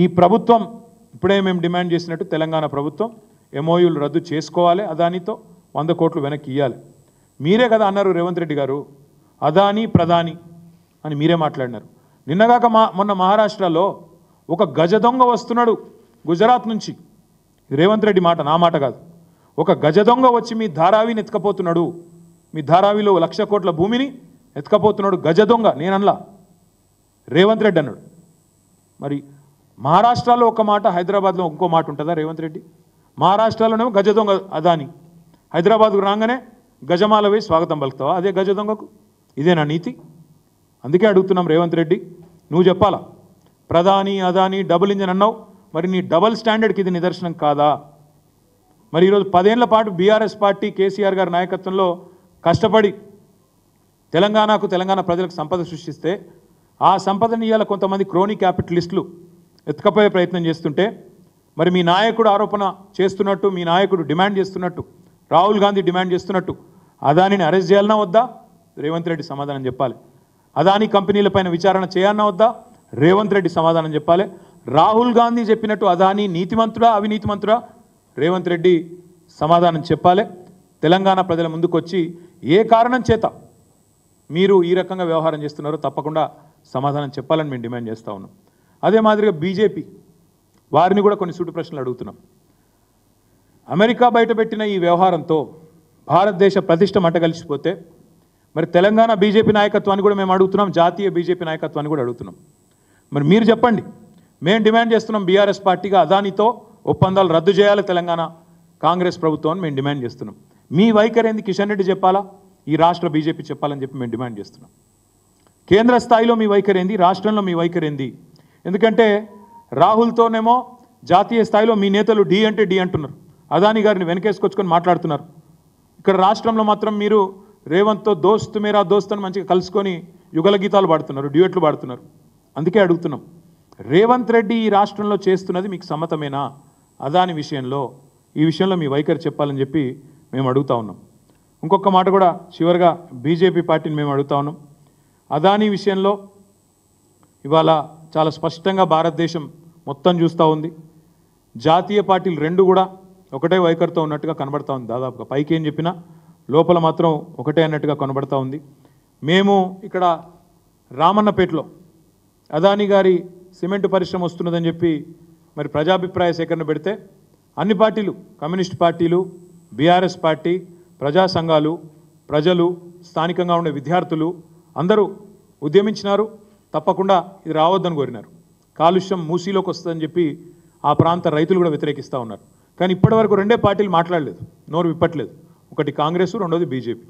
ఈ ప్రభుత్వం ఇప్పుడే మేము డిమాండ్ చేసినట్టు తెలంగాణ ప్రభుత్వం ఎంఓయూలు రద్దు చేసుకోవాలి, అదానితో 100 కోట్లు వెనక్కి ఇవ్వాలి. మీరే కదా అన్నారు రేవంత్ రెడ్డి గారు, అదాని ప్రధాని అని మీరే మాట్లాడినారు. నిన్నగాక మొన్న మహారాష్ట్రలో ఒక గజ దొంగ వస్తున్నాడు గుజరాత్ నుంచి. రేవంత్ రెడ్డి మాట, నా మాట కాదు. ఒక గజ దొంగ వచ్చి మీ ధారావిని ఎత్తుకపోతున్నాడు, మీ ధారావిలో 1,00,000 కోట్ల భూమిని ఎత్తుకపోతున్నాడు గజ దొంగ. నేనల్లా, రేవంత్ రెడ్డి అన్నాడు. మరి మహారాష్ట్రలో ఒక మాట, హైదరాబాద్లో ఇంకో మాట ఉంటుందా రేవంత్ రెడ్డి? మహారాష్ట్రలోనేమో గజ దొంగ అదాని, హైదరాబాద్కు రాగానే గజమాల వేసి స్వాగతం పలుకుతావా అదే గజ దొంగకు? ఇదేనా నీతి? అందుకే అడుగుతున్నాం రేవంత్ రెడ్డి, నువ్వు చెప్పాలా. ప్రధాని అదాని డబుల్ ఇంజన్ అన్నావు, మరి నీ డబుల్ స్టాండర్డ్కి ఇది నిదర్శనం కాదా? మరి ఈరోజు 10 ఏళ్ల పాటు బీఆర్ఎస్ పార్టీ కేసీఆర్ గారి నాయకత్వంలో కష్టపడి తెలంగాణ ప్రజలకు సంపద సృష్టిస్తే, ఆ సంపదని ఇవాళ కొంతమంది క్రోనీ క్యాపిటలిస్టులు ఎత్తుకపోయే ప్రయత్నం చేస్తుంటే, మరి మీ నాయకుడు ఆరోపణ చేస్తున్నట్టు, మీ నాయకుడు డిమాండ్ చేస్తున్నట్టు, రాహుల్ గాంధీ డిమాండ్ చేస్తున్నట్టు అదానిని అరెస్ట్ చేయాలన్నా వద్దా? రేవంత్ రెడ్డి సమాధానం చెప్పాలి. అదాని కంపెనీలపైన విచారణ చేయాలన్నా వద్దా? రేవంత్ రెడ్డి సమాధానం చెప్పాలి. రాహుల్ గాంధీ చెప్పినట్టు అదాని నీతిమంతుడా అవినీతిమంతుడా? రేవంత్ రెడ్డి సమాధానం చెప్పాలి. తెలంగాణ ప్రజల ముందుకు వచ్చి ఏ కారణం చేత మీరు ఈ రకంగా వ్యవహారం చేస్తున్నారో తప్పకుండా సమాధానం చెప్పాలని మేము డిమాండ్ చేస్తూ ఉన్నాం. అదే మాదిరిగా బీజేపీ వారిని కూడా కొన్ని సూటి ప్రశ్నలు అడుగుతున్నాం. అమెరికా బయటపెట్టిన ఈ వ్యవహారంతో భారతదేశ ప్రతిష్ట మంటగలిసిపోతే మరి తెలంగాణ బీజేపీ నాయకత్వాన్ని కూడా మేము అడుగుతున్నాం, జాతీయ బీజేపీ నాయకత్వాన్ని కూడా అడుగుతున్నాం. మరి మీరు చెప్పండి, మేము డిమాండ్ చేస్తున్నాం బీఆర్ఎస్ పార్టీగా అదానితో ఒప్పందాలు రద్దు చేయాలి తెలంగాణ కాంగ్రెస్ ప్రభుత్వాన్ని మేము డిమాండ్ చేస్తున్నాం. మీ వైఖరి ఏంది కిషన్ రెడ్డి చెప్పాలా, ఈ రాష్ట్ర బీజేపీ చెప్పాలని చెప్పి మేము డిమాండ్ చేస్తున్నాం. కేంద్ర స్థాయిలో మీ వైఖరి ఏంది, రాష్ట్రంలో మీ వైఖరి ఏంది? ఎందుకంటే రాహుల్తోనేమో జాతీయ స్థాయిలో మీ నేతలు డి అంటే డి అంటున్నారు, అదాని గారిని వెనకేసుకొచ్చుకొని మాట్లాడుతున్నారు. ఇక్కడ రాష్ట్రంలో మాత్రం మీరు రేవంత్తో దోస్త్ మేరా దోస్త్ అని మంచిగా కలుసుకొని యుగల గీతాలు పాడుతున్నారు, డ్యూయట్లు పాడుతున్నారు. అందుకే అడుగుతున్నాం, రేవంత్ రెడ్డి ఈ రాష్ట్రంలో చేస్తున్నది మీకు సమ్మతమేనా? అదాని విషయంలో ఈ విషయంలో మీ వైఖరి చెప్పాలని చెప్పి మేము అడుగుతా ఉన్నాం. ఇంకొక మాట కూడా చివరిగా బీజేపీ పార్టీని మేము అడుగుతా ఉన్నాం. అదాని విషయంలో ఇవాళ చాలా స్పష్టంగా భారతదేశం మొత్తం చూస్తూ ఉంది. జాతీయ పార్టీలు రెండు కూడా ఒకటే వైఖరితో ఉన్నట్టుగా కనబడతా ఉంది. దాదాపుగా పైకి ఏం చెప్పినా లోపల మాత్రం ఒకటే అన్నట్టుగా కనబడతా ఉంది. మేము ఇక్కడ రామన్నపేటలో అదాని గారి సిమెంట్ పరిశ్రమ వస్తున్నదని చెప్పి మరి ప్రజాభిప్రాయ సేకరణ పెడితే అన్ని పార్టీలు, కమ్యూనిస్ట్ పార్టీలు, బీఆర్ఎస్ పార్టీ, ప్రజా సంఘాలు, ప్రజలు, స్థానికంగా ఉండే విద్యార్థులు అందరూ ఉద్యమించినారు. తప్పకుండా ఇది రావద్దని కోరినారు. కాలుష్యం మూసీలోకి వస్తుందని చెప్పి ఆ ప్రాంత రైతులు కూడా వ్యతిరేకిస్తూ ఉన్నారు. కానీ ఇప్పటివరకు రెండే పార్టీలు మాట్లాడలేదు, నోరు విప్పట్లేదు. ఒకటి కాంగ్రెస్, రెండోది బీజేపీ.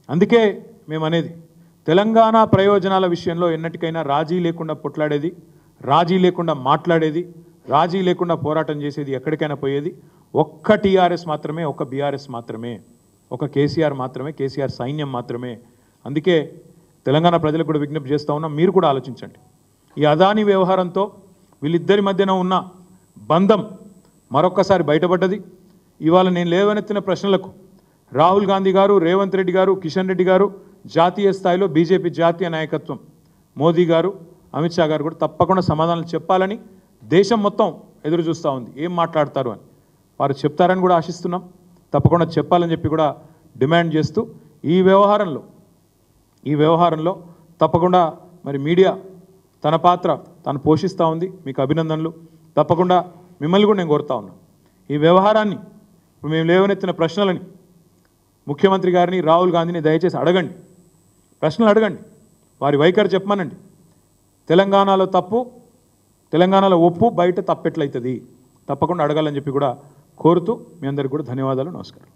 అందుకే మేము అనేది, తెలంగాణ ప్రయోజనాల విషయంలో ఎన్నటికైనా రాజీ లేకుండా పొట్లాడేది, రాజీ లేకుండా మాట్లాడేది, రాజీ లేకుండా పోరాటం చేసేది, ఎక్కడికైనా పోయేది ఒక్క టీఆర్ఎస్ మాత్రమే, ఒక బీఆర్ఎస్ మాత్రమే, ఒక కేసీఆర్ మాత్రమే, కేసీఆర్ సైన్యం మాత్రమే. అందుకే తెలంగాణ ప్రజలకు కూడా విజ్ఞప్తి చేస్తూ ఉన్నాం, మీరు కూడా ఆలోచించండి. ఈ అదాని వ్యవహారంతో వీళ్ళిద్దరి మధ్యన ఉన్న బంధం మరొక్కసారి బయటపడ్డది. ఇవాళ నేను లేవనెత్తిన ప్రశ్నలకు రాహుల్ గాంధీ గారు, రేవంత్ రెడ్డి గారు, కిషన్ రెడ్డి గారు, జాతీయ స్థాయిలో బీజేపీ జాతీయ నాయకత్వం మోదీ గారు, అమిత్ షా గారు కూడా తప్పకుండా సమాధానాలు చెప్పాలని దేశం మొత్తం ఎదురు చూస్తూ ఉంది. ఏం మాట్లాడతారు అని వారు చెప్తారని కూడా ఆశిస్తున్నాం. తప్పకుండా చెప్పాలని చెప్పి కూడా డిమాండ్ చేస్తూ ఈ వ్యవహారంలో తప్పకుండా మరి మీడియా తన పాత్ర తను పోషిస్తూ ఉంది. మీకు అభినందనలు. తప్పకుండా మిమ్మల్ని కూడా నేను కోరుతా ఉన్నాను, ఈ వ్యవహారాన్ని ఇప్పుడు మేము లేవనెత్తిన ప్రశ్నలని ముఖ్యమంత్రి గారిని, రాహుల్ గాంధీని దయచేసి అడగండి, ప్రశ్నలు అడగండి, వారి వైఖరి చెప్పమనండి. తెలంగాణలో తప్పు, తెలంగాణలో ఒప్పు, బయట తప్పెట్లయితుంది, తప్పకుండా అడగాలని చెప్పి కూడా కోరుతూ మీ అందరికీ కూడా ధన్యవాదాలు, నమస్కారం.